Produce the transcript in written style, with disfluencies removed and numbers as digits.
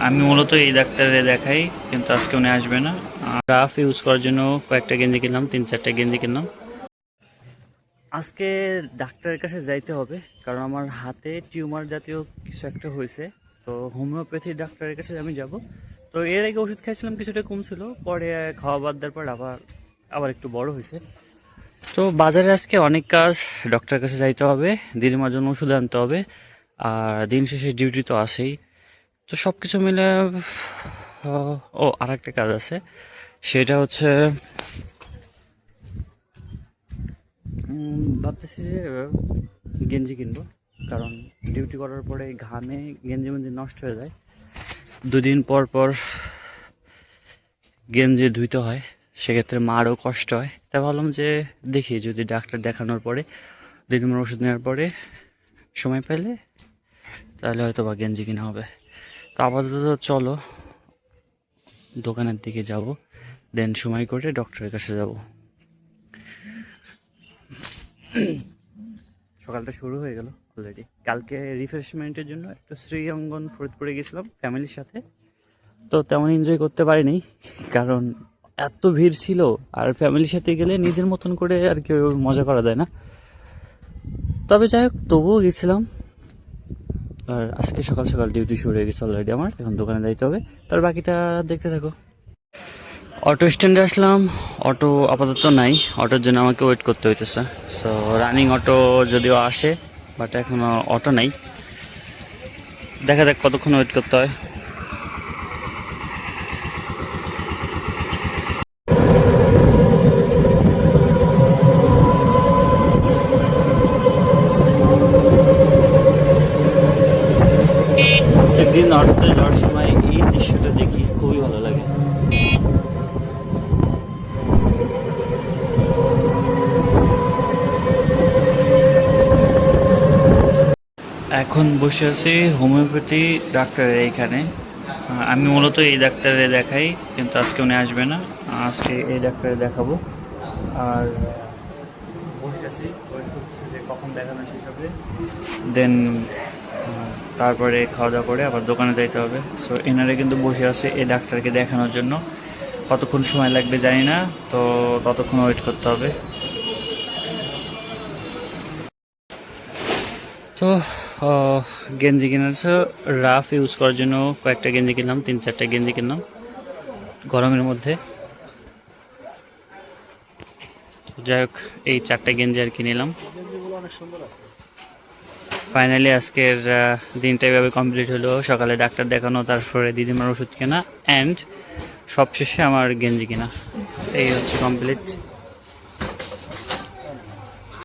আমি মূলত এই ডাক্তারে দেখাই, কিন্তু আজকে উনি আসবে না। রাফ ইউজ করার জন্য কয়েকটা গেঞ্জি কিনলাম, 3-4টা গেঞ্জি কিনলাম। আজকে ডাক্তারের কাছে যাইতে হবে, কারণ আমার হাতে টিউমার জাতীয় কিছু একটা হয়েছে। তো হোমিওপ্যাথি ডাক্তারের কাছে আমি যাব। তো এর আগে ওষুধ খাইছিলাম, কিছুটা কমছিল, পরে খাওয়া বাদ দেওয়ার পর আবার আবার একটু বড় হয়েছে। তো বাজারে আজকে অনেক কাজ, ডক্টরের কাছে যাইতে হবে, দিদিমার জন্য ওষুধ আনতে হবে, আর দিন শেষে ডিউটি তো আছেই। তো সব কিছু মিলে ও আর একটা কাজ আছে, সেটা হচ্ছে ভাবতেছি যে গেঞ্জি কিনবো, কারণ ডিউটি করার পরে ঘামে গেঞ্জি মেঞ্জি নষ্ট হয়ে যায়। 2 দিন পর পর গেঞ্জি ধুইতে হয়, সেক্ষেত্রে মারও কষ্ট হয়। তাই ভাবলাম যে দেখি যদি ডাক্তার দেখানোর পরে, দিদিমার ওষুধ নেওয়ার পরে সময় পেলে তাহলে হয়তো বা গেঞ্জি কিনা হবে। তো আপাতত চলো দোকানের দিকে যাব, দেন সময় করে ডক্টরের কাছে যাব। সকালটা শুরু হয়ে গেল অলরেডি। কালকে রিফ্রেশমেন্টের জন্য একটু শ্রীঅঙ্গন ফরিদপুরে গেছিলাম ফ্যামিলির সাথে। তো তেমন এনজয় করতে পারিনি, কারণ এত ভিড় ছিল। আর ফ্যামিলির সাথে গেলে নিজের মতন করে আর কি মজা করা যায় না। তবে যাই হোক, তবুও গেছিলাম। আর আজকে সকাল সকাল ডিউটি শুরু হয়ে গেছে অলরেডি আমার, এখন দোকানে যাইতে হবে। তার বাকিটা দেখতে থাকো। অটো স্ট্যান্ডে আসলাম, অটো আপাতত নাই, অটোর জন্য আমাকে ওয়েট করতে হইতেছে। সো রানিং অটো যদিও আসে, বাট এখনো অটো নাই। দেখা যাক কতক্ষণ ওয়েট করতে হয়। প্রত্যেকদিন অটোতে যাওয়ার সময় এই দৃশ্যটা দেখি, খুবই ভালো লাগে। এখন বসে আছি হোমিওপ্যাথি ডাক্তারের এইখানে। আমি মূলত এই ডাক্তারে দেখাই, কিন্তু আজকে উনি আসবে না। আজকে এই ডাক্তারে দেখাবো। আর বসে আছি, ওয়েট করতেছি যে কখন দেখানো শেষ হবে, দেন তারপরে খাওয়া দাওয়া করে আবার দোকানে যাইতে হবে। সো এনারে কিন্তু বসে আছে এই ডাক্তারকে দেখানোর জন্য। কতক্ষণ সময় লাগবে জানি না, তো ততক্ষণ ওয়েট করতে হবে। তো গেঞ্জি কেনার রাফ ইউজ করার জন্য কয়েকটা গেঞ্জি কিনলাম, 3-4টা গেঞ্জি কিনলাম গরমের মধ্যে। যাই হোক, এই 4টা গেঞ্জি আর কি নিলাম। ফাইনালি আজকের দিনটা এভাবে কমপ্লিট হলো। সকালে ডাক্তার দেখানো, তারপরে দিদিমার ওষুধ কেনা, অ্যান্ড সবশেষে আমার গেঞ্জি কেনা। এই হচ্ছে কমপ্লিট।